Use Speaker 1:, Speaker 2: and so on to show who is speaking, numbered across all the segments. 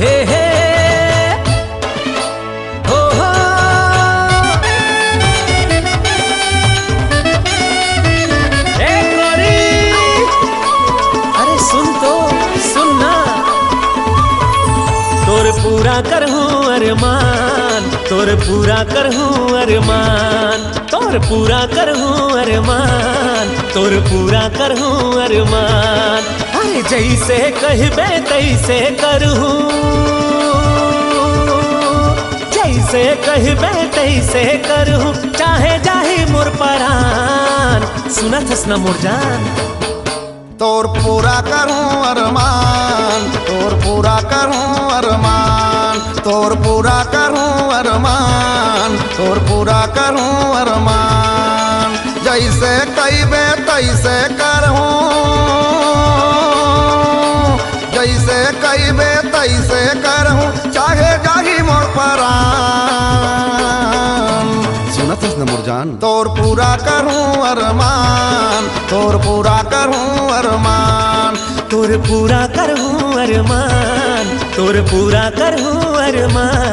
Speaker 1: हे हे हो हो ए गोरी, अरे सुन तो सुनना, तोर पूरा करहूं अरमान, तोर पूरा करहूं अरमान, तोर पूरा करहूं अरमान, तोर पूरा करहूं अरमान। अरे जैसे कहबे तैसे करहूं, जैसे कहबे तैसे करहूं, चाहे जाही मोर परान। सुनत हस ना मोर जान,
Speaker 2: तोर पूरा करूं अरमान, तोर पूरा करूं अरमान, तोर पूरा करूं अरमान, तोर पूरा करूं अरमान। जैसे कहबे तैसे करहूं, जैसे कहबे तैसे करहूं, चाहे जाही मोर परान। सुनत हस न मोर जान, तोर पूरा करूं अरमान, तोर पूरा करूं अरमान,
Speaker 1: तोर पूरा करहूं अरमान, तोर पूरा करहूं अरमान।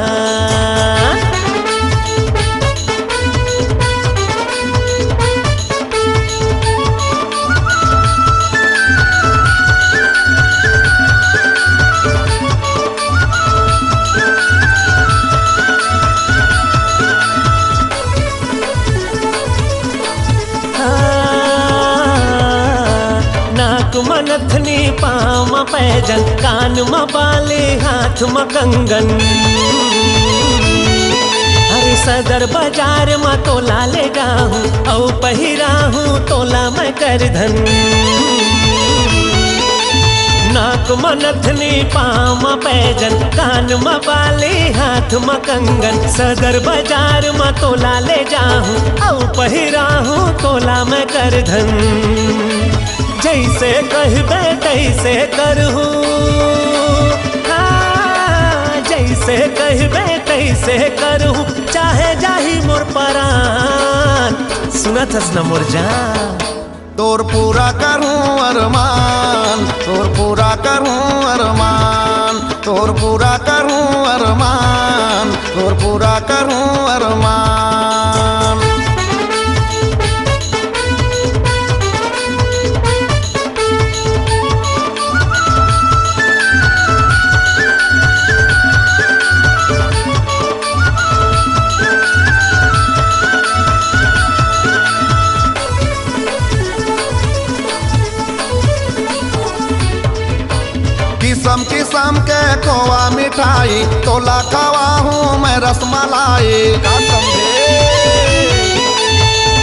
Speaker 1: मनथनी पाम पैजन, कान म बाले हाथ म कंगन। अरे सदर बाजार म तोला ले जाहूं, औ पहिराहूं तोला मैं करधन। नाक म नथनी पाम पैजन, कान म बाले हाथ म कंगन। सदर बाजार म तोला ले जाहूं, औ पहिराहूं तोला मैं करधन। जैसे कहबे तैसे करहूं, जैसे कहबे तैसे करहूं, चाहे जाही मोर परान। सुनत हस न मोर जान,
Speaker 2: तोर पूरा करूं अरमान, तोर पूरा करूं अरमान, तोर पूरा करूं अरमान, तोर पूरा करूं अरमान। किस्म किस्म के खोआ मिठाई, तोला खवा हूँ मैं रसमलाई। का समझे,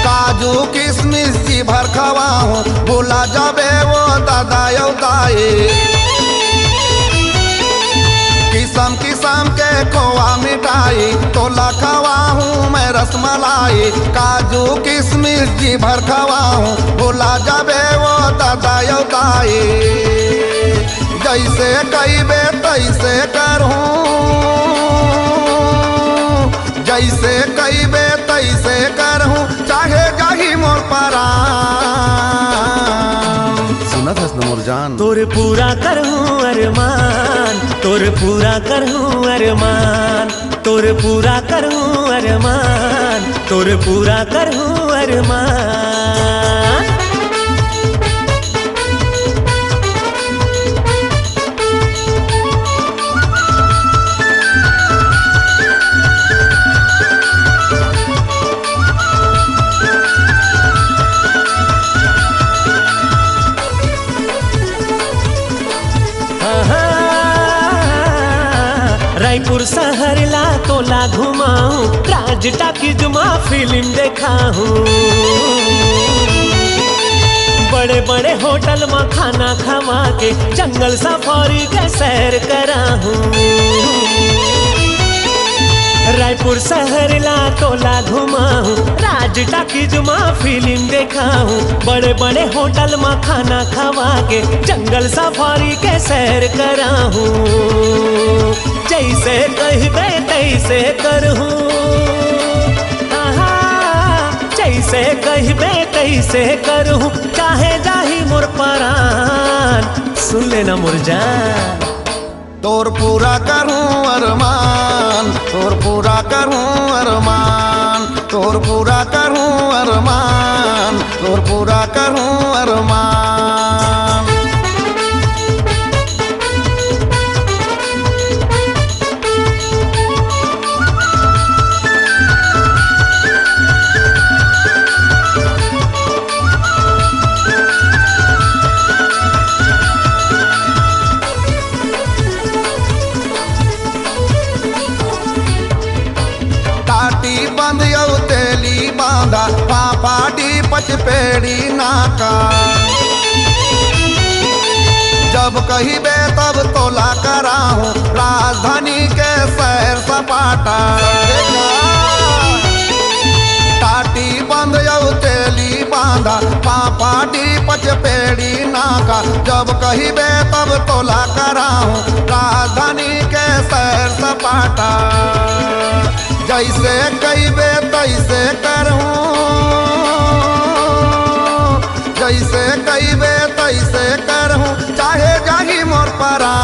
Speaker 2: काजू किशमिश जी भर खवा हूँ, भूला जाबे वो दादा यो दाई। किस्म किस्म के खोआ मिठाई, तोला खवा हूँ मैं रसमलाई। काजू किशमिश जी भर खवा हूँ, भूला जाबे वो दादा यो दाई। जैसे कहबे तैसे करहूं, जैसे कहबे तैसे करहूं, चाहे जाही मोर परान। सुनत हस न मोर जान,
Speaker 1: तोर पूरा करहूं अरमान, तोर पूरा करहूं अरमान, तोर पूरा करहूं अरमान, तोर पूरा करहूं अरमान। रायपुर शहर ला तोला घुमाऊं, राज टाकीज में फिल्म देखाऊं। बड़े बड़े होटल में खाना खवा के, जंगल सफारी के सैर कराऊं। रायपुर शहर ला तोला घुमाऊं, राज टाकीज में फिल्म देखाऊं। बड़े बड़े होटल में खाना खवा के, जंगल सफारी के सैर कराऊं। जैसे कहबे तैसे करहूं, जैसे कहबे तैसे करहूं, चाहे जाही मोर परान। सुन लेना मोर जान,
Speaker 2: तोर पूरा करूं अरमान, तोर पूरा करूं अरमान, तोर पूरा करूं अरमान, तोर पूरा करूं अरमान। बंद यौ तेली बांधा पापाटी पचपेड़ी नाका, जब कहिबे तब तोला कराहूं राजधानी के सैर सपाटा। टाटी बंद यौ तेली बांधा पापाटी पचपेड़ी नाका, जब कहिबे तब तोला कराहूं राजधानी के सैर सपाटा। जैसे कहिबे तैसे करहूं, जैसे कहिबे तैसे करहूं, चाहे जाही मोर परान।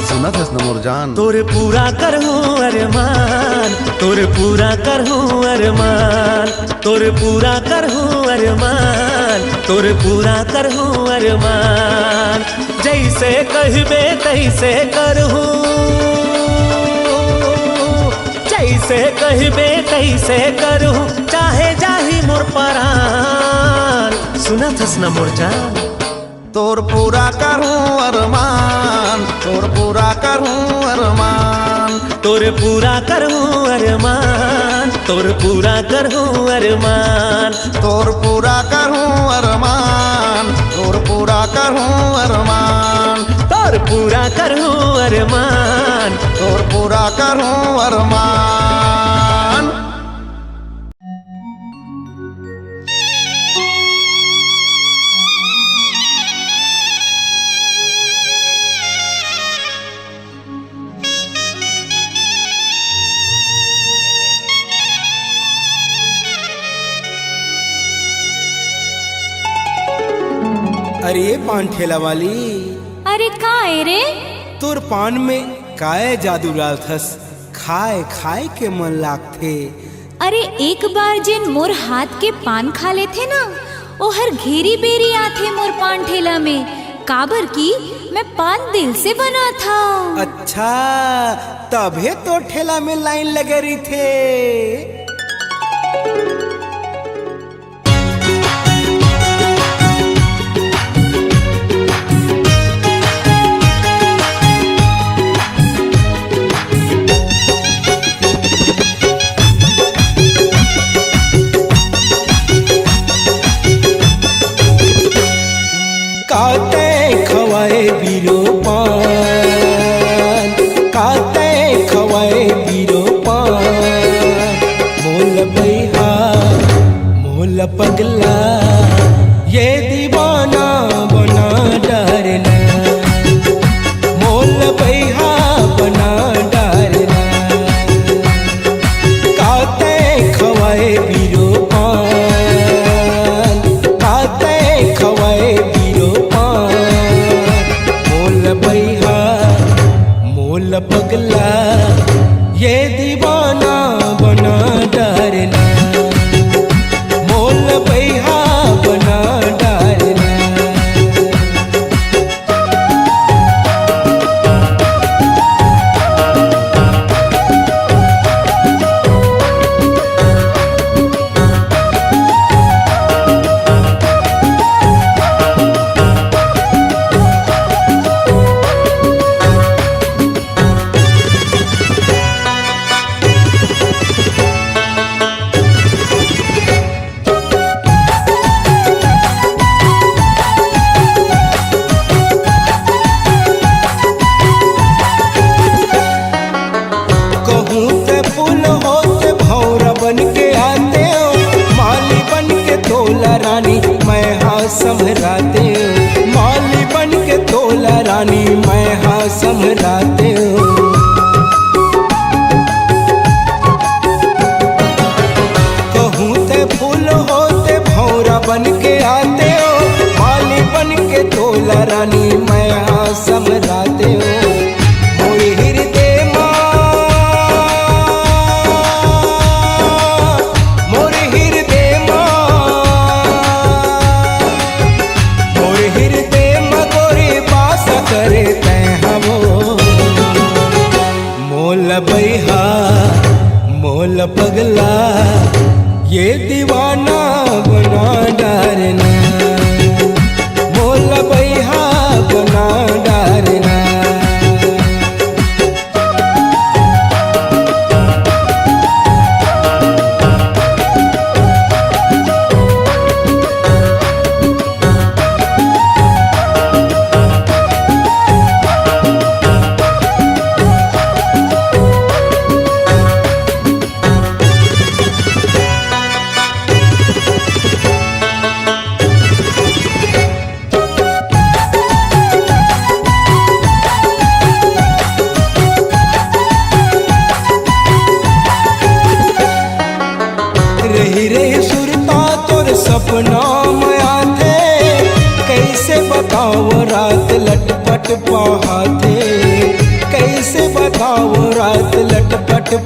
Speaker 2: सुनत है मोर जान,
Speaker 1: तोर पूरा करहूं अरमान, तोर पूरा करहूं अरमान, तोर पूरा करहूं अरमान, तोर पूरा करहूं अरमान। जैसे कहिबे तैसे करहूं, जैसे कहिबे तैसे करहूं, चाहे जाही मोर परान। सुनत हस न मोर जान,
Speaker 2: तोर पूरा करूं अरमान, तोर पूरा करूं अरमान,
Speaker 1: तोर पूरा करहूं अरमान, तोर पूरा करहूं अरमान,
Speaker 2: तोर पूरा करूं अरमान, तोर पूरा करूं अरमान,
Speaker 1: तोर पूरा करहूं अरमान,
Speaker 2: तोर पूरा करूं अरमान।
Speaker 3: अरे पान ठेला वाली,
Speaker 4: अरे काहे रे?
Speaker 3: तोर पान में काहे जादू डालथस, खाए खाए के मन लागथे।
Speaker 4: अरे एक बार जिन मोर हाथ के पान खा लेथे ना, ओ हर घेरी बेरी आथे मोर पान ठेला में। काबर की मैं पान दिल से बना था।
Speaker 3: अच्छा तभे तो ठेला में लाइन लगे रही थे। काते खवाए बीरो पान, काते खवाए बीरो पान, मोल बैहा मोल पगला ये दीवाना बना डरना, मोल बैहा बना डरना। काते खवाए बीरो पान, काते खवाए बैहा मोल पगला ये दीवाना बना डरना, मोल बैहा बना डरना। संभराते हो, माली बन के तोला रानी मैं हाँ संभराते हो। कहूँ ते फूल होते बन के आते हो, माली बन के तोला रानी मैं हाँ समझ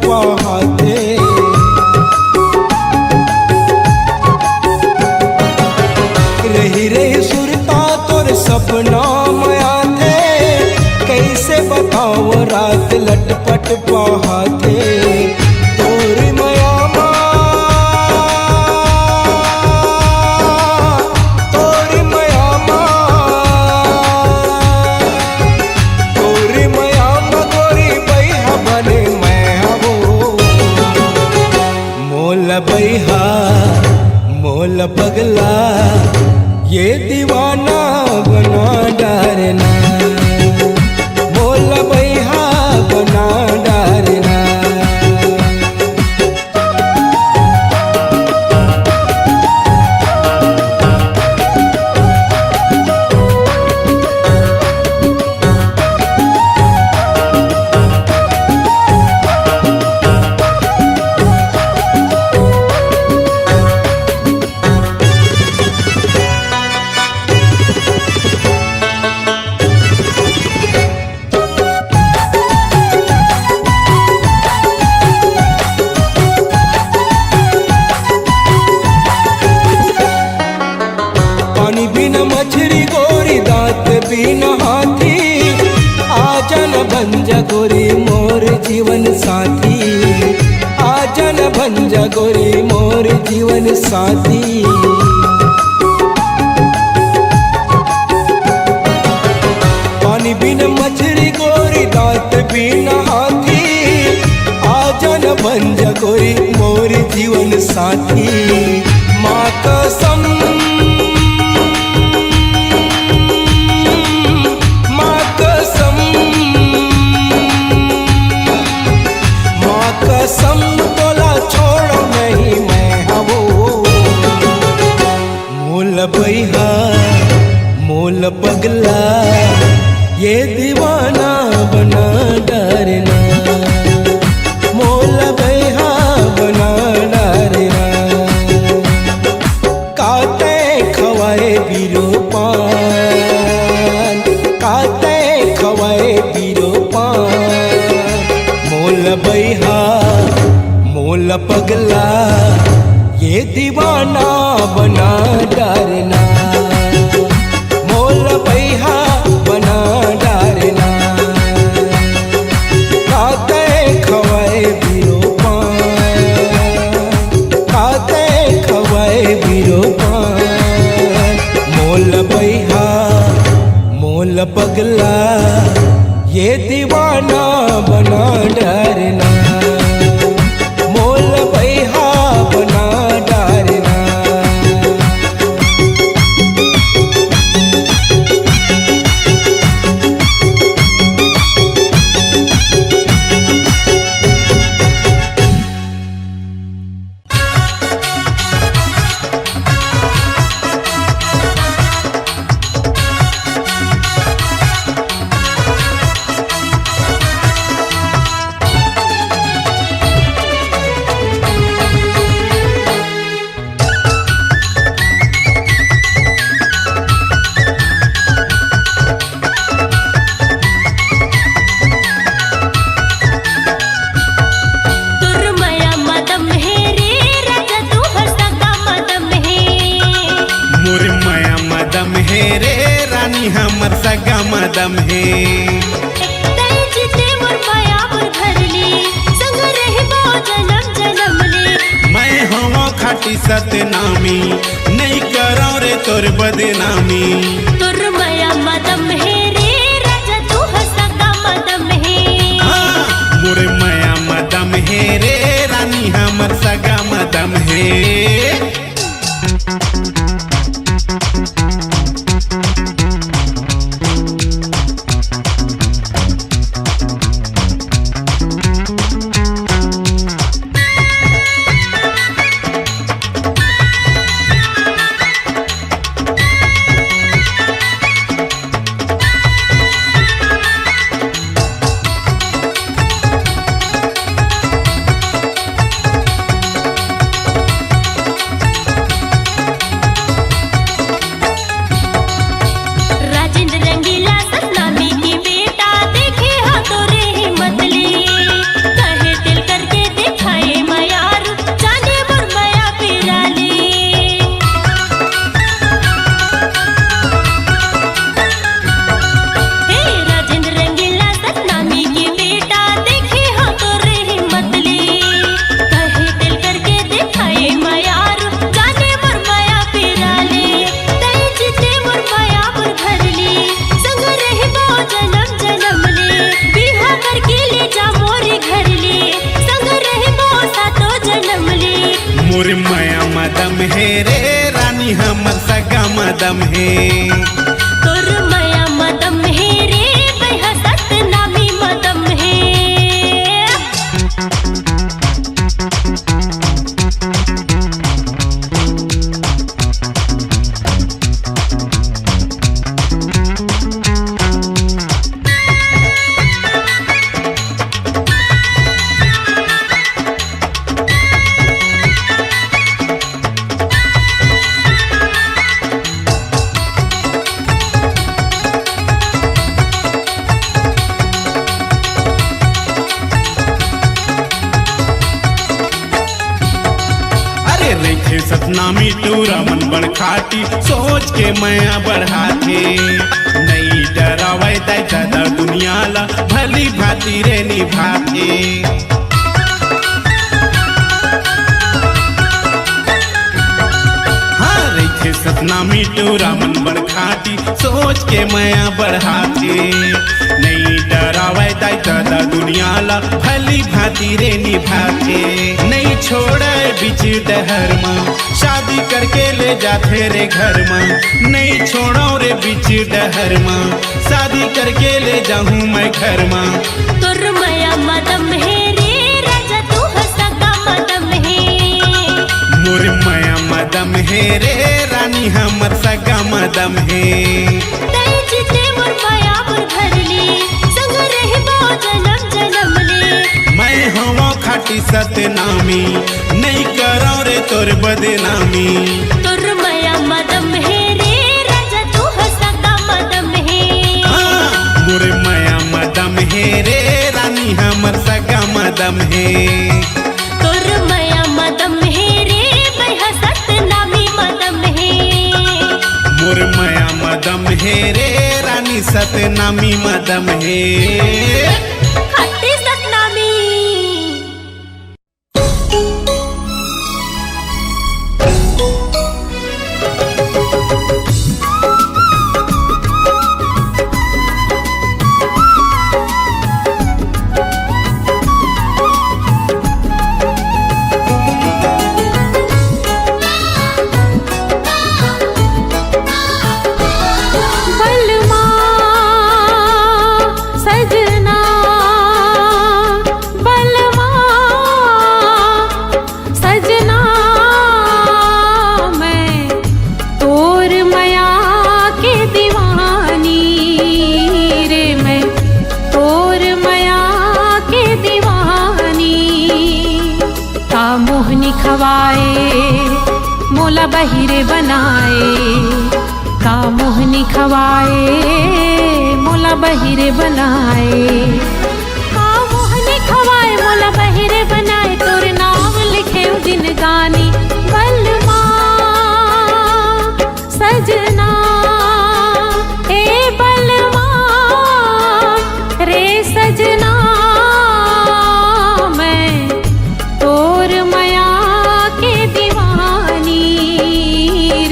Speaker 3: पहाते। रही रही सुरता तोर सपना में आते, कैसे बताओ रात लटपट पहाते। तोर माया बैहा मोल पगला ये दीवाना बना डारना। मोल बैहा बना डारना। मछली गोरी दांत बिना हाथी, आजन भंजा गोरी मोर जीवन साथी। आजन भंजा गोरी मोर जीवन साथी। पानी बिना मछली गोरी दांत बिना हाथी, आजन भंजा गोरी मोर जीवन साथी। माँ कसम कसम तोला छोड़ो नहीं मैं हवो। मोल बैहा मोल पगला ये दीवाना बना डारना। मोल बैहा बना डारना। काते खवाए बीरो पान, काते खवाए बीरो पान। मोल बैहा मोल पगला ये दीवाना बना डारना। मोल बैहा बना डारना। काते खवाए बीरो पान, काते खवाए बीरो पान। मोल बैहा मोल पगला ये दीवाना बना डारना। मोल बैहा बना डारना। हमर सगा मदम है तई जिते मोर माया मोर घरली संग रहबो जन्म जन्म ले। मैं हवा खाटी सतनामी नहीं करो रे तोर बदनामी। तोर माया मदम है रे राजा तू सगा मदम है। मोर माया मदम है रे रानी हमर सगा मदम है। मोर माया मदम है रे रानी हमर सगा मदम है।
Speaker 5: तोर माया मदम है रे भैया सतनामी मदम है।
Speaker 3: रेखे सतनामी टूरा मन बड़ खाटी सोच के मैं बढ़ा थे नहीं डरावे दादा दुनिया ला भली भाती रे निभाते। हाँ रेखे सतनामी टूरा मन बड़ खाटी सोच के मैं बढ़ा थे नहीं डरावे दादा दुनिया ला भली भाती रे निभाते। नहीं छोड़े बीच डहर में शादी करके ले जाते रे घर में। नहीं छोड़ो रे बीच डहर में शादी करके ले जाऊं मैं घर में।
Speaker 5: तोर माया मदम है रे राजा तू सगा मदम है।
Speaker 3: मोर माया मदम है रे रानी हमर सगा मदम है।
Speaker 5: तेज तेवर माया पर धरली संग रहबो जन्म जन्म ले।
Speaker 3: मैं हवा खाटी सतनामी नहीं करो रे तोर बदनामी।
Speaker 5: तोर माया मदम है रे राजा तू सगा मदम है।
Speaker 3: मोर माया मदम है रे रानी हमर सगा मदम है।
Speaker 5: तोर माया मदम है रे भैया सतनामी मदम है।
Speaker 3: मोर माया मदम है रे रानी सतनामी मदम है।
Speaker 5: खट्टी सतनामी।
Speaker 6: मोला बहिरे बनाए का मोहनी खवाए मोला बहिरे बनाए का मोहनी खवाए मोला बहिरे बनाए। तोर नाम लिखे दिन गानी बलमा सजना ए बलमा रे सजना। मैं तोर माया के दीवानी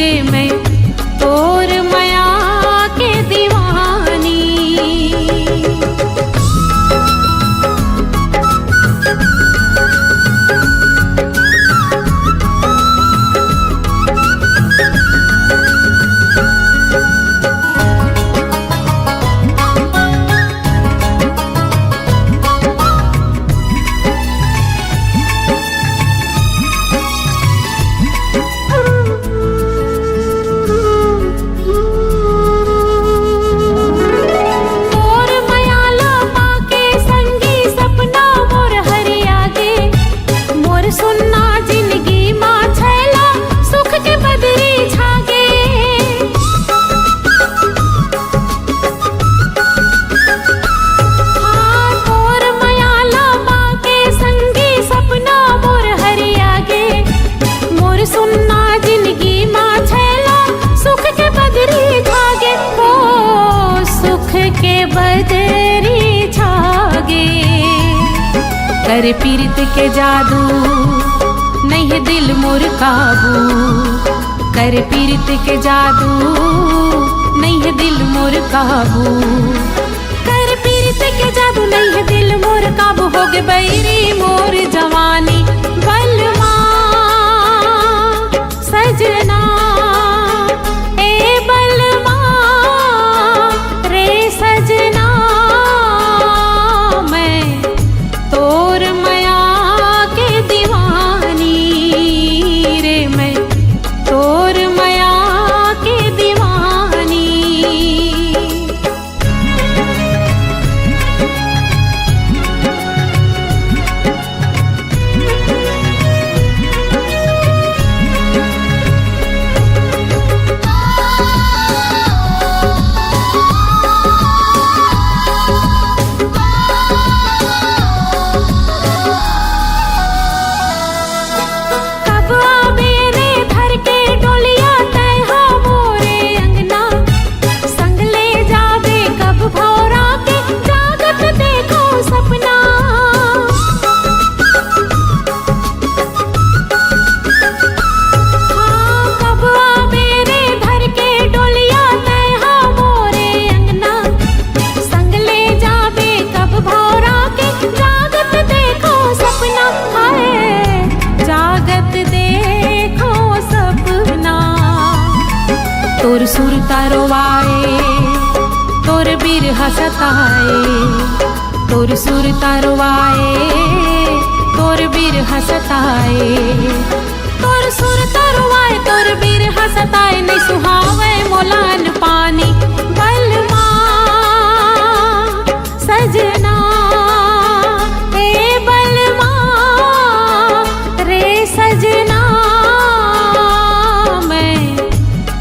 Speaker 6: रे मैं तोर माया के दीवानी। कर पीरत के जादू नहीं दिल मोर काबू। कर पीरत के जादू नहीं दिल मोर काबू। कर पीरत के जादू नहीं दिल मोर काबू। हो गए बैरी मोर जवानी बलमा सुर तारोवाए तोर बिरहा सताए, तोर सुर तारोवाए तोर बिरहा सताए, तोर सुर तारोवाए तोर बिरहा सताए, नहीं सुहावे मोलान पानी बलमा सजना ए बलमा रे सजना, मैं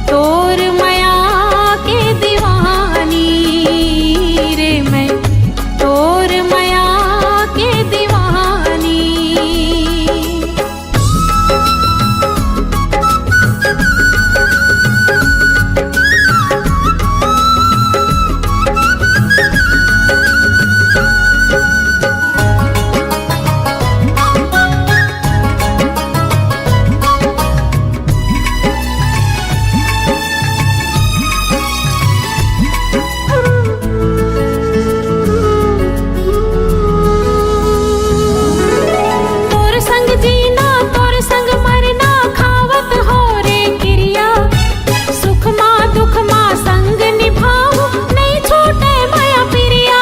Speaker 6: तोर माया के दीवानी रे, मैं तोर माया के दीवानी। तोर संग जीना तोर संग मरना खावत हो रे क्रिया, सुख माँ दुख माँ संग निभाऊं नहीं छूटे माया प्रिया।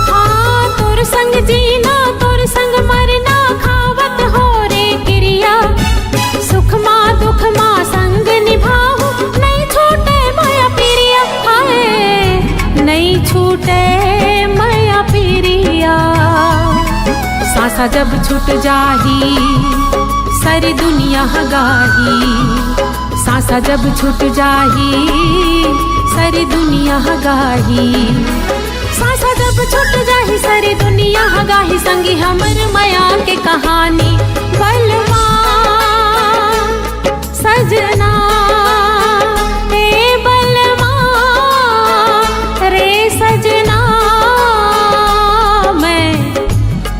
Speaker 6: हाँ तोर संग जीना तोर संग मरना खावत हो रे क्रिया, सुख माँ दुख माँ संग निभाऊं नहीं छूटे माया प्रिया, हाय नहीं छूटे माया प्रिया। सासा जब छूट जाही सारी दुनिया हगाही, सासा जब छूट जाही सारी दुनिया हगाही, सासा जब छूट जाही सारी दुनिया हगाही, संगी हमर माया के कहानी बलवा सजना ए बलवा रे सजना, मैं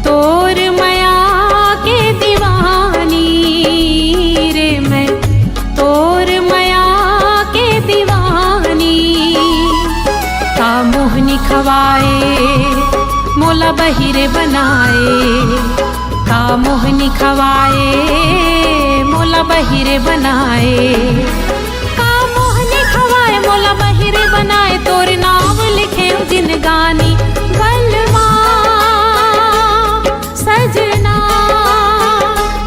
Speaker 6: तोर माया के दीवानी रे, मैं तोर माया के दीवानी। का मोहनी खवाए मोला बहिरे बनाए, का मोहनी खवाए मोला बहिरे बनाए, का मोहनी खवाए मोला बहिरे बनाए, तोर नाम लिखे जिनगानी बलवा सजना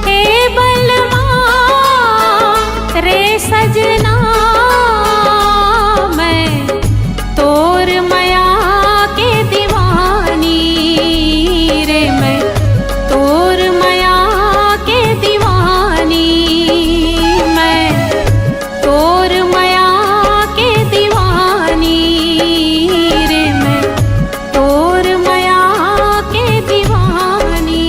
Speaker 6: ए बलवा रे सजना, मैं तोर माया के दीवानी रे, मैं तोर माया के दीवानी, मैं तोर माया के दीवानी रे, मैं तोर माया के दीवानी।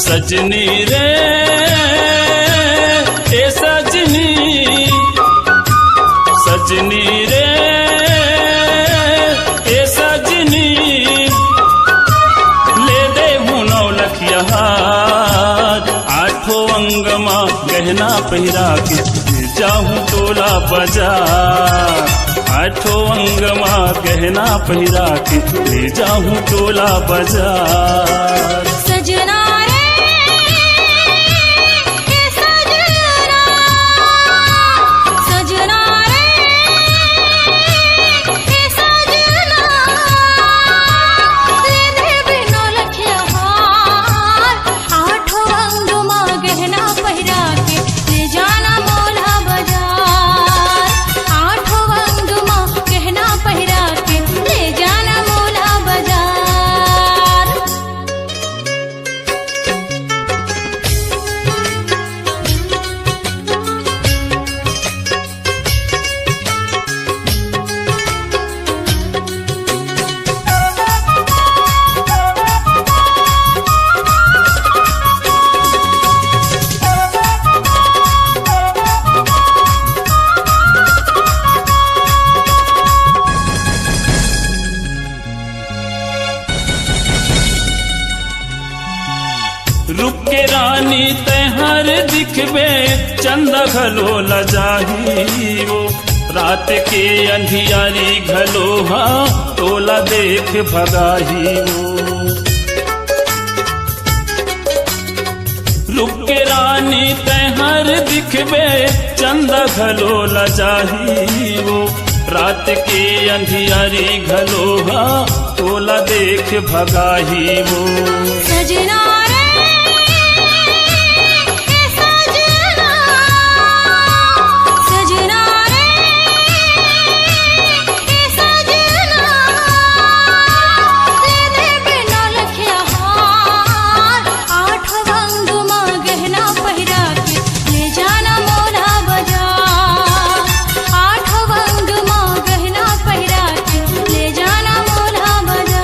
Speaker 7: सजनी रे ए सजनी, सजनी रे ए सजनी, ले दे हूँ 9 लखिया हार, 8 अंग माँ गहना पहिरा के जाऊँ टोला बाजार, 8 अंग माँ गहना पहिरा के ले जाऊँ टोला बाजार।
Speaker 5: सजना सजना रे सजना, ले दे बिनो लखिया हार, 8 अंग माँ गहना पहिरा के ले जाना मोला बाजार, 8 अंग माँ गहना पहिरा के ले जाना मोला बाजार।
Speaker 7: दिखबे चंद घलो लजाही वो, रात के अंधियारी घलो हाँ तोला देख भगाही वो। रूप के रानी तैहर दिखबे चंद घलो लजाही वो, रात के अंधियारी घलो हाँ तोला देख भगाही वो।
Speaker 5: सजना रे ए सजना, सजना रे ए सजना, ले दे बिना लखिया हार, आठ रंग मां गहना पहिरा के ले जाना मोला बाजार, आठ रंग मां गहना पहिरा के ले जाना मोला बाजार।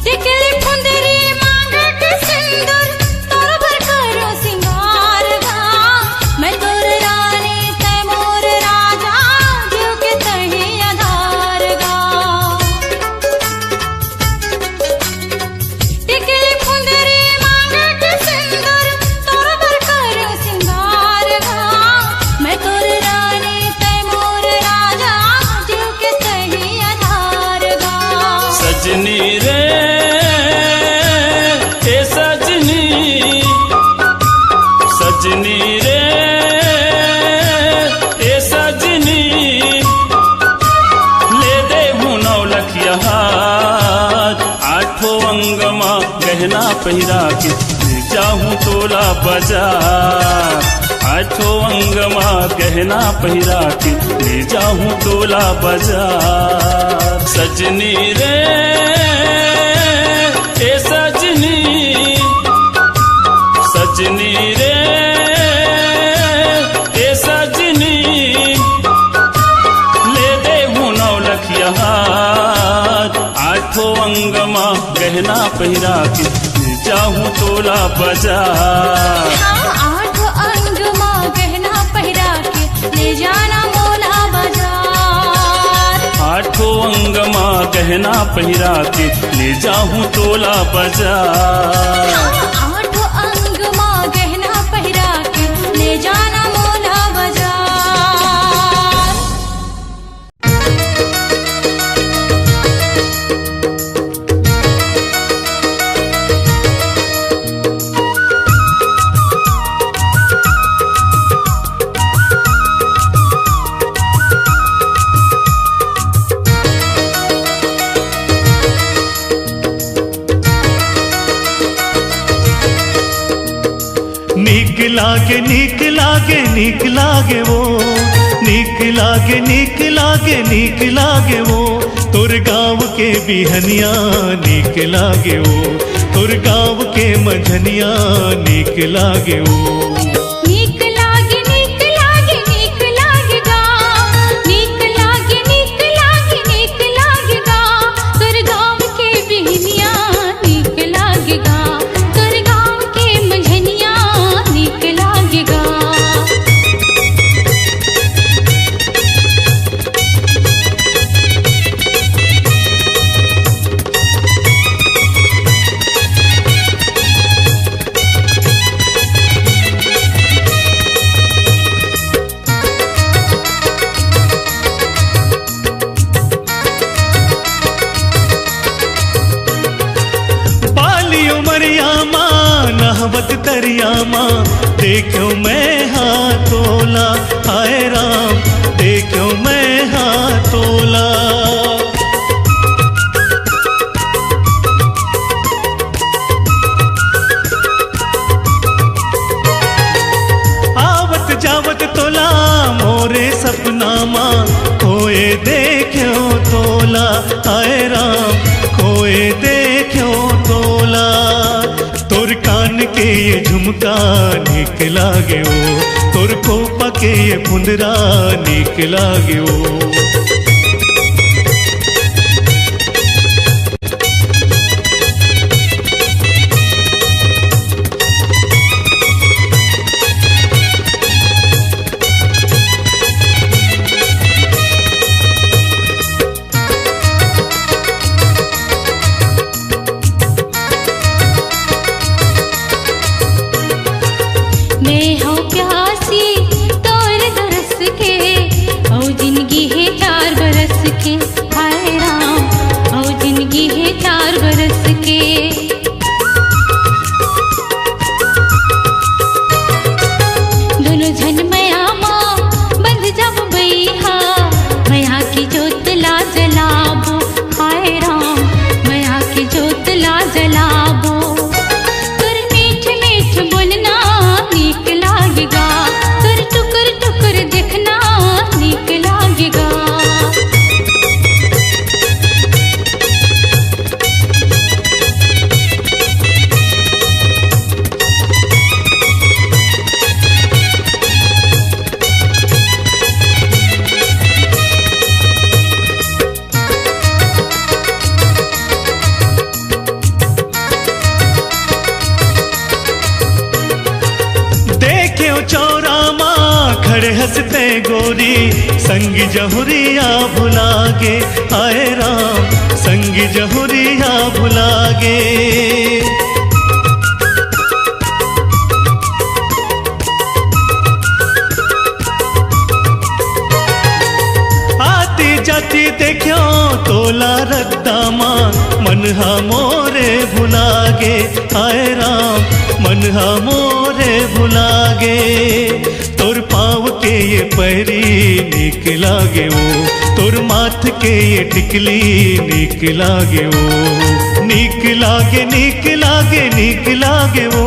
Speaker 5: टिकली फुंदरी मांग के सिंदूर, तोर भर करो सिंगार गा, मैं तोर रानी तै मोर राजा, जीव के तही आधार गा। टिकली फुंदरी मांग के सिंदूर, तोर भर करो सिंगार गा, मैं तोर रानी तै मोर राजा, जीव के तही आधार गा।
Speaker 7: सजनी रे ए सजनी, सजनी रे ए सजनी, ले दे हूँ नौ लखिया हार, आठों अंगमा गहना पहिरा के ले जाऊँ तोला बाजार, आठों अंगमा गहना पहिरा के ले जाऊँ तोला बाजार। सजनी रे ए सजनी, सजनी रे ए सजनी, ले दे हूँ नौ लखिया हार, आठों अंगमा गहना पहिरा के ले जाऊँ तोला बाजार।
Speaker 5: हाँ, आठ अंग मां गहना पहिरा के ले जाना मोला बाजार,
Speaker 7: आठों अंगमा गहना पहिरा के ले जाऊँ तोला बाजार।
Speaker 5: हाँ, आठ अंग मां गहना पहिरा के ले जाना मोला बाजार।
Speaker 1: नीक लागे नीक लागे नीक लागे वो, नीक लागे नीक लागे नीक लागे वो, तोर गाँव के बिहनिया नीक लागे वो, तोर गाँव के मझनिया नीक लागे वो।
Speaker 5: नीक लागे नीक लागे नीक लागे गा, नीक लागे नीक लागे नीक लागे गा, तोर गाँव के बिहनिया नीक लागे गा, तोर गाँव के मझनिया नीक लागे गा।
Speaker 1: नहवत दरिया माँ देखो मैं हाथ तोला, हाय राम देखो मैं हाथ तोला। आवत जावत तोला मोरे सपना माँ, खोए देखो तोला, हाय राम खोए देखो तोला। तोर कान
Speaker 8: के ये झुमका निक लागे ओ, तोर खोपा के ये फुंदरा निक लागे ओ।
Speaker 5: मैं हूँ प्यासी तोर दरस के, औ जिंदगी है 4 बरस के। हाय राम औ जिंदगी है 4 बरस के। दोनों जन मया माँ बंध जब बैहा, मया की जोत ला जलाबो। हाय राम मया की जोत ला जलाबो। तुर मीठ मीठ बोलना नीक लागेगा, तुर टुकुर टुकुर देखना नीक लागेगा।
Speaker 8: देखे चौरा माँ खड़े हंसते गोरी, संग जहुरिया भुलागे। आए राम संग जहुरिया भुलागे। आती जाती देखो तोला रद्दा माँ, मनहा मोरे भुलागे। आए राम मनहा मोरे भुलागे। तोर पाँव के ये पैरी निक लागे ओ, तोर माथ के ये टिकली निक लागे ओ। निक लागे निक लागे निक लागे ओ,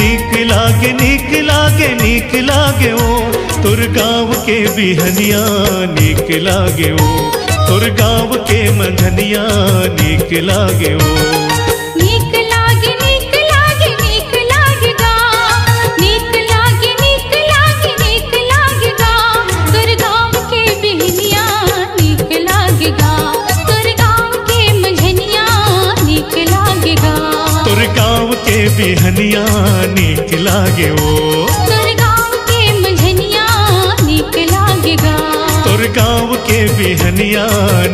Speaker 8: निक लागे निक लागे निक लागे ओ। तोर गाँव के बिहनिया निक लागे ओ, तोर गाँव के मंझनिया निक लागे ओ।
Speaker 5: नीक लागे नीक लागे नीक लागेगा, नीक लागे नीक लागे नीक लागेगा। तुर गाँव के बिहनिया नीक लागेगा, तुर गाँव के मंझनिया नीक लागेगा।
Speaker 8: तोर गाँव के बिहनिया निक लागे ओ,
Speaker 5: तुर गाँव के मंझनिया नीक लागेगा।
Speaker 8: तोर गाँव के बिहनिया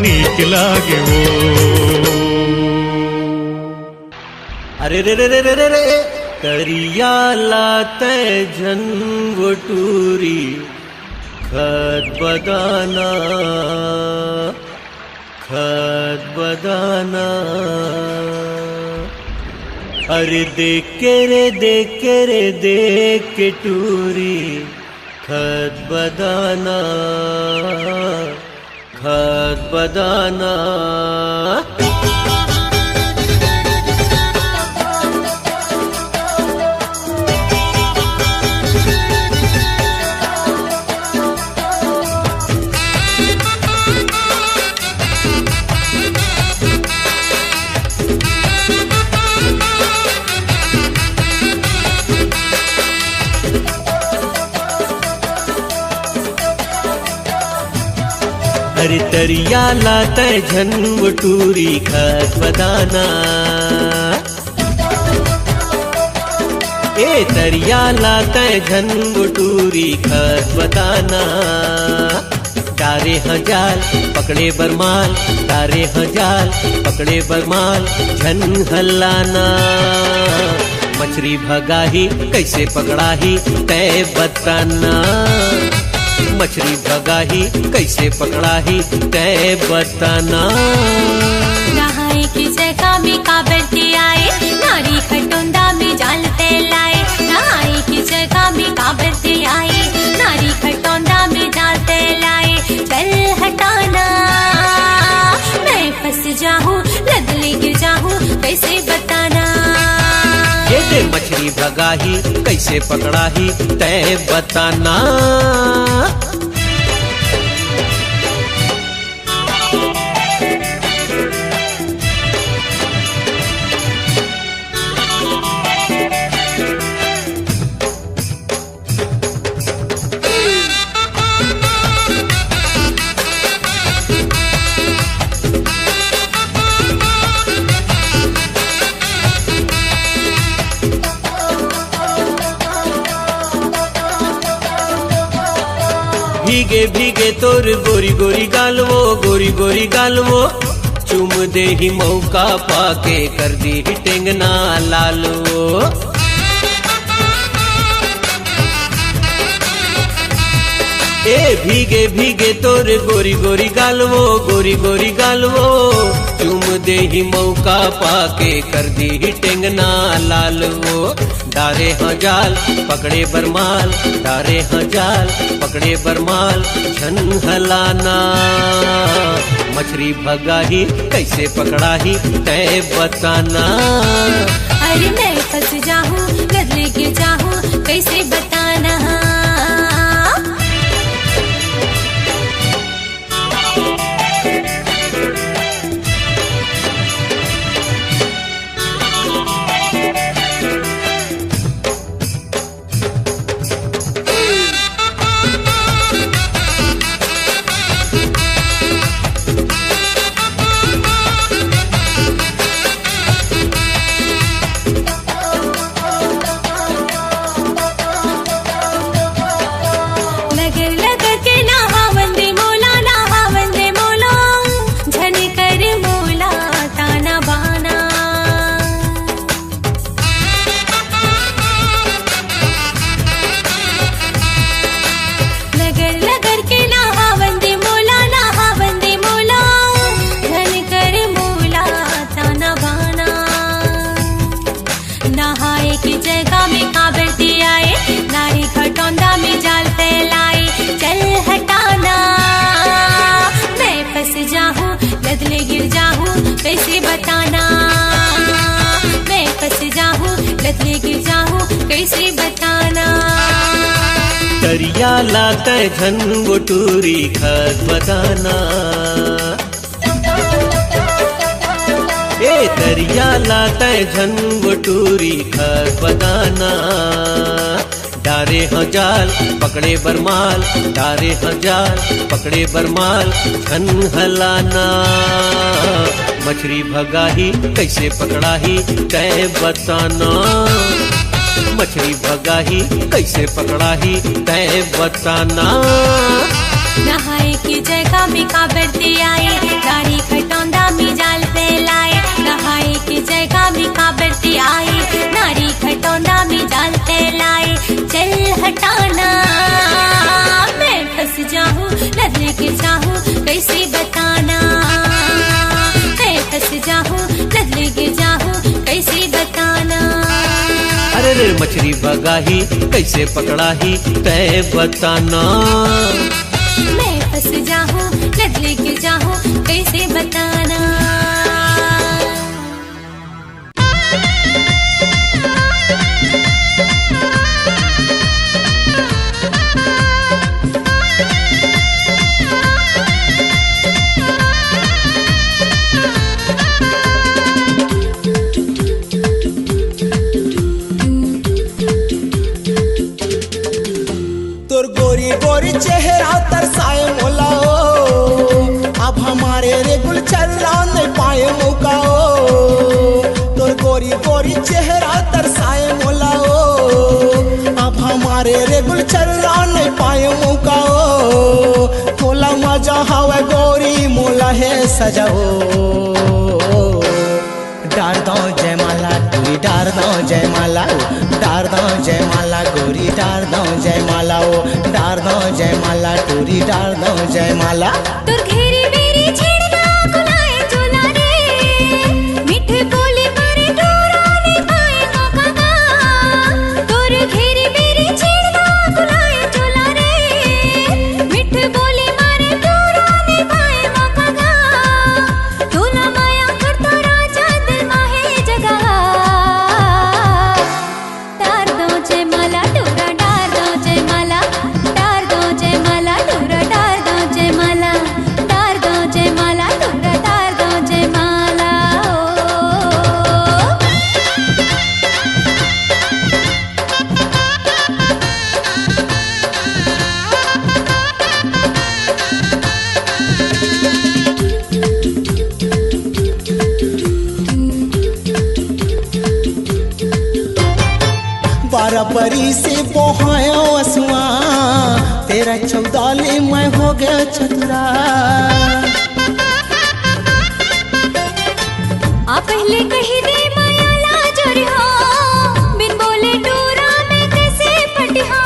Speaker 8: निक लागे ओ।
Speaker 1: अरे रे रे रे रे रे रे करिया लाते झनवटूरी खत बदाना, खत बदाना। अरे देख के रे देख के टूरी खत बदाना, खत बदाना। अरे तरिया लाते झनवटूरी खत बदाना। ए तरिया लाते झनवटूरी खत बदाना। तारे हजार पकड़े बरमाल, तारे हजार पकड़े बरमाल झन हल्लाना। मछली भगाही कैसे पकड़ाही तय बताना, मछली भगाही कैसे पकड़ाही तय बताना।
Speaker 5: नहाए की जगह में काबरते आए, नारी खटोंदा में जाल लाए। नहाए की जगह में काबरते आए, नारी खटोंदा में जाल लाए। चल हटाना मैं फंस जाऊं, लदले गिर जाऊं कैसे बताना।
Speaker 1: ये दे मछली भगाही कैसे पकड़ाही तय बताना। भीगे भीगे तोर गोरी गोरी गालवो, गोरी गोरी गालवो, चुम दे ही मौका पाके कर दी ही टेंगना लालवो। ए भीगे भीगे तोर गोरी गोरी गालवो, गोरी गोरी गालवो, चुम दे ही मौका पाके कर दी ही टेंगना लालवो। डारे हाँ जाल पकड़े बरमाल, डारे हाँ जाल पकड़े बरमाल, झन हलाना मछली भगाही कैसे पकड़ाही तय बताना।
Speaker 5: अरे मैं फंस जाऊं बदले के चाहूं कैसे बताना। कैसे बताना, मैं फंस जाऊं लदले गिर जाऊं कैसे बताना।
Speaker 1: दरिया लाता झन वो टूरी खत बताना। ए दरिया लाता झन वो टूरी खत बताना। डारे हाँ जाल पकड़े बरमाल, डारे हाँ जाल पकड़े बरमाल, झन हलाना मछली भगाही कैसे पकड़ाही तय बताना। मछली भगाही कैसे पकड़ाही तय बताना।
Speaker 5: नहाए की जगह में काबरते आए, गाड़ी खटौंदा में जाल फैलाए। नहाए की जगह में काबरते आए, नारी खटौंदा में जाल फैलाए। चल हटाना मैं फंस जाऊं लदले के चाहूं कैसे बताना। मैं फंस जाऊं लदले के चाहूं कैसे बताना।
Speaker 1: अरे रे मछली भगाही कैसे पकड़ाही तय बताना।
Speaker 5: मैं फंस जाऊं लदले के चाहूं कैसे बताना।
Speaker 9: तोर गोरी गोरी चेहरा तरसाए मोला ओ, अब हमारे रे गुलचर नहीं पाए मौका ओ। तोर गोरी गोरी चेहरा तरसाए मोला ओ, अब हमारे रे गुलचर नहीं पाए मौका ओ। तोला मजा हवा गोरी मोला है सजाओ। डार दो जयमाला गोरी डार दो जयमाला, डार दो जयमाला गोरी डार दो जयमाला ओ। डार दो जयमाला टूरी डार दो जयमाला।
Speaker 5: तोर घेरी बेरी छेड़ना कुलाए चोला रे, मीठे बोले मारे डोरा ने पाए मौका गा। तोर घेरी बेरी छेड़ना कुलाए चोला रे, मीठे बोले मारे डोरा ने पाए मौका गा। तोला माया करता राजा दिल माहे जगा। डार दो जयमाला डोरा डार दो जयमाला, डार दो जयमाला डोरा डार दो जयमाला, डार दो जयमाला डोरा डार दो जयमाला ओ।
Speaker 9: बराबरी से पोहायो असुआ, तेरा चौदाली मैं हो गया चतुरा।
Speaker 4: आ पहले कही दे मायाला जोरिहा, बिन बोले टूरा में कैसे पटिहा।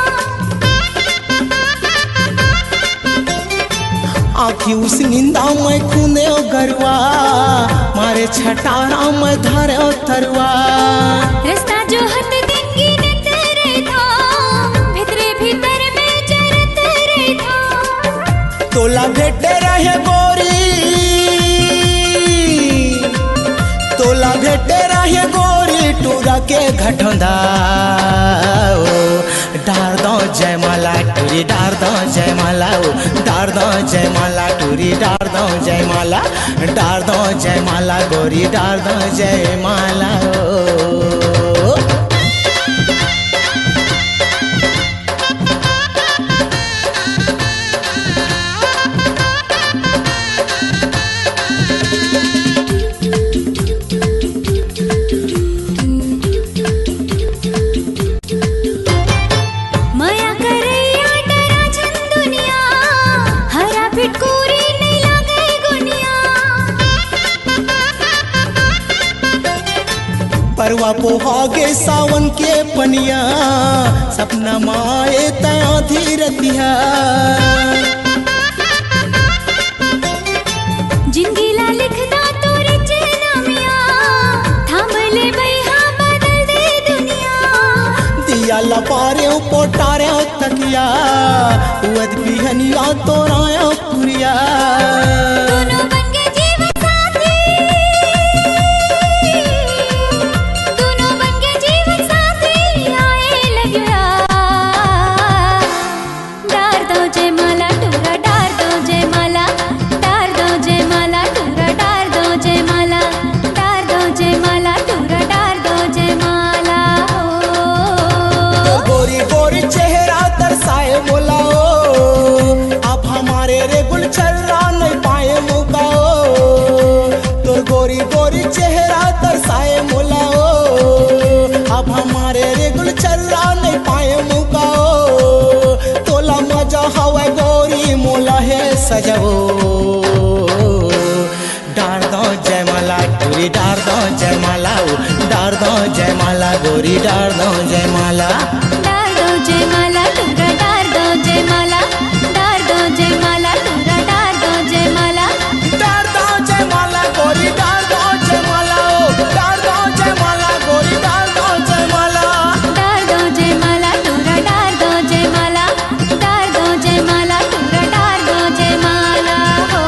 Speaker 9: आखी उस निंदा मैं खूने गरुआ, मारे छटारा मैं धारे तरुआ।
Speaker 4: रास्ता जो हत दिन गिनत रे था, भितरे भीतर में जरत रे था।
Speaker 9: तोला भेटे रहे गोरी, तोला भेटे रहे गोरी टूरा के घटंदा। डार दो जयमाला टूरी, डार दो जयमाला, डार दो जयमाला टूरी, डार दो जयमाला, डार दो जयमाला गोरी, डार दो जयमाला।
Speaker 4: माया करैया डरा छन दुनिया, हरा फिटकूरी नहीं लागे गुनिया।
Speaker 9: परवा पोहागे सावन के पनिया, सपना माए तया धीरतिया।
Speaker 4: जिंदगीला लिखदा तोरे चेनामिया, थाम ले बैहा बदल दे दुनिया।
Speaker 9: दिया लपारे पोटारे तकिया, उद बिहनिया तोराया पुरिया।
Speaker 4: दोनों बन के जीवन साथी, दोनों बन के जीवन साथी, आए लगिया। डार दो जयमाला टूरा, डार दो जयमाला, डार दो जयमाला टूरा, डार दो जयमाला, डार दो जयमाला टूरा, डार दो जयमाला।
Speaker 9: तो गोरी गोरी चेहरा तरसाए बोलाओ, अब हमारे रे गुल छर्रा नहीं पाए मुकाओ। तो गोरी गोरी चेहरा तरसाए बोलाओ, अब हमारे रे गुल छर्रा नहीं पाए मुकाओ। तोला मजा हवा गोरी मोला है सजवो। डार दो जयमाला टूरी, डार दो जयमाला, डार दो जयमाला गोरी, डार दो जयमाला।
Speaker 4: डार दो जयमाला टूरा, डार दो जयमाला, डार दो जयमाला टूरा, डार दो जयमाला।
Speaker 9: डार दो जयमाला गोरी, डार दो जयमाला, डार दो जयमाला गोरी, डार दो जयमाला।
Speaker 4: डार दो जयमाला टूरा, डार दो जयमाला, डार दो जयमाला टूरा, डार दो जयमाला हो।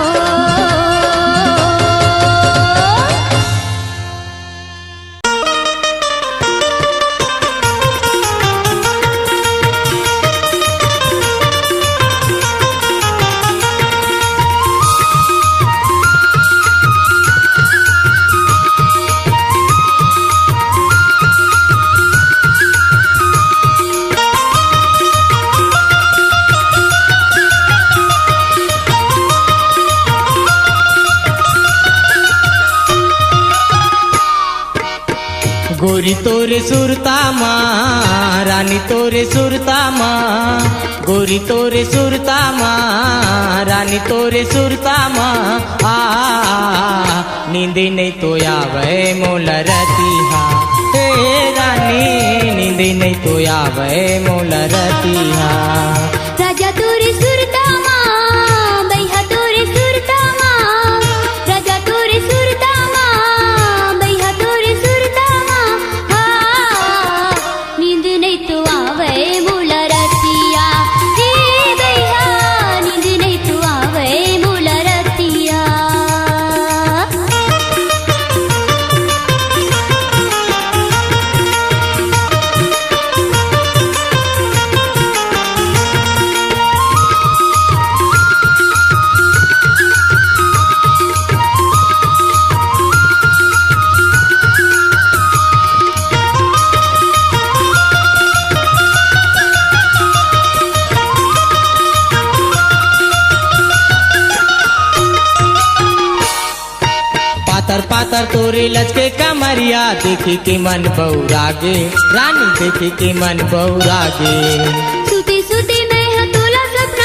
Speaker 10: गोरी तोरे सुरता माँ, रानी तोरे सुरता माँ, गोरी तोरे सुरता माँ, रानी तोरे सुरता माँ। नींदी नहीं तो आवे मोला रतिहा, हे रानी नींदी नहीं तो आवे मोला रतिहा।
Speaker 4: राजा तोरे सुरता माँ, बैहा तोरे सुरता माँ, राजा तोरे सुरता माँ, बैहा तोरे सुरता माँ। नींद नहीं तो आवे मोला रतिया, हे बैहा नींद नहीं तो आवे मोला रतिया।
Speaker 10: पातर पातर तोरे लचके कमरिया, देखी के मन बौरागे, रानी देखी के मन बौरागे।
Speaker 4: सुती सुती मैं हतोला सपना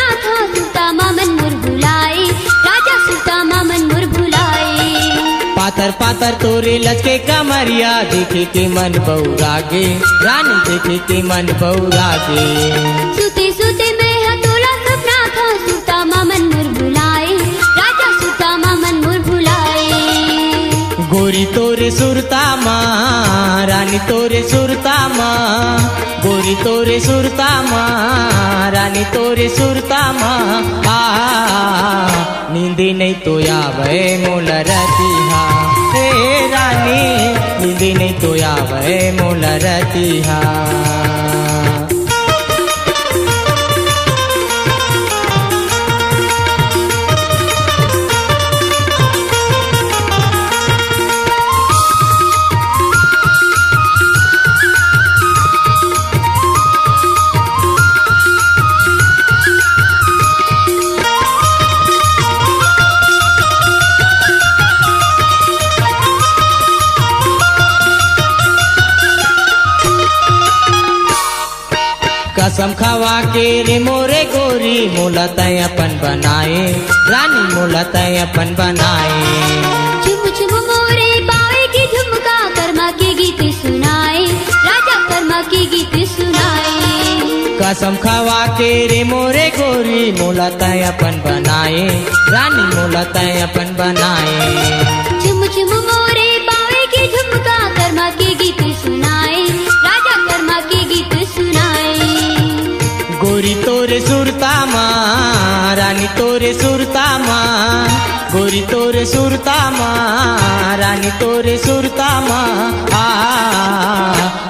Speaker 10: पातर पातर तोरे लचके कमरिया देखे के मन बौरागे रानी देखे के मन बौरागे
Speaker 5: सुते सुते मैं हतोला सपना था सुता मन मुर भुलाए राजा सुता मन मुर भुलाए
Speaker 10: गोरी तोरे सुरता माँ रानी तोरे सुरता माँ गोरी तोरे सुरता माँ रानी तोरे सुरता माँ नींदी नहीं तो आवे मोल रतिहा हे रानी नींदी नहीं तो आवे मोल रतिहा कसम खवा के रे मोरे गोरी मोला तय अपन बनाए रानी मोला तय अपन बनाए
Speaker 5: चुम चुम मोरे बावे की झुमका कर्मा के गीत सुनाए राजा कर्मा के गीत सुनाए
Speaker 10: कसम खवा के रे मोरे गोरी मोला तय अपन बनाए रानी मोला तय अपन बनाए
Speaker 5: चुम चुम मोरे बावे की झुमका कर्मा के गीत सुनाए राजा कर्मा के गीत सुनाए
Speaker 10: गोरी तोरे सुरता माँ रानी तोरे सुरता माँ गोरी तोरे सुरता माँ रानी तोरे सुरता माँ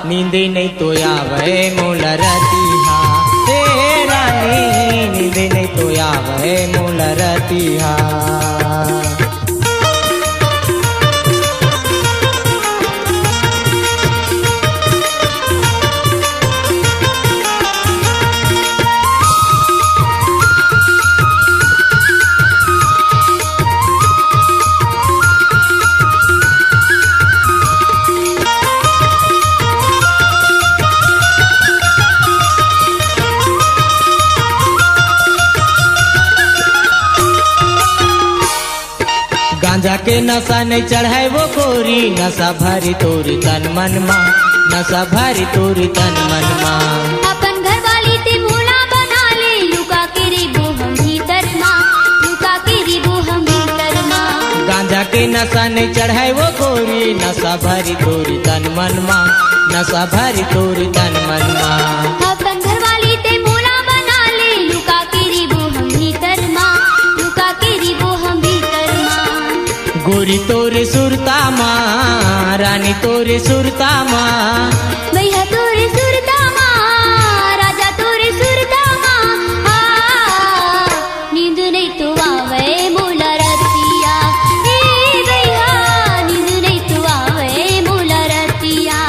Speaker 10: नींदे नहीं तो आवे मोल रतिहा हे रानी नींदे नहीं तो आवे मोल रतिहा गांजा के नशा नहीं चढ़ाए वो गोरी नशा भरी तोरी तन मन माँ नशा भरी तोरी तन मन माँ
Speaker 5: अपन घर वाली ते भोला बना ले लुका के रिबो हम भीतर माँ लुका के रिबो हम भीतर माँ
Speaker 10: गांजा के नशा नहीं चढ़ाए वो गोरी नशा भरी तोरी तन मन माँ नशा भरी तोरी तन मन माँ
Speaker 5: अपन घर वाली ते भोला बना ले लुका के रिबो हम भीतर माँ लुका के रिबो हम भीतर माँ
Speaker 10: गोरी तोरे सुरता माँ रानी तोरे सुरता माँ
Speaker 5: भैया तोरे सुरता माँ राजा तोरे सुरता माँ नींद नहीं तो आवे मोला रतिया हे भैया नींद नहीं तो आवे मोला रतिया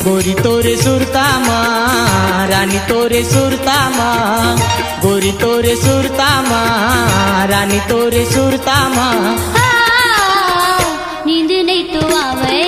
Speaker 10: गोरी तोरे सुरता माँ रानी तोरे सुरता माँ गोरी तोरे सुरता माँ रानी तोरे सुरता माँ
Speaker 5: नींद नहीं तो आवे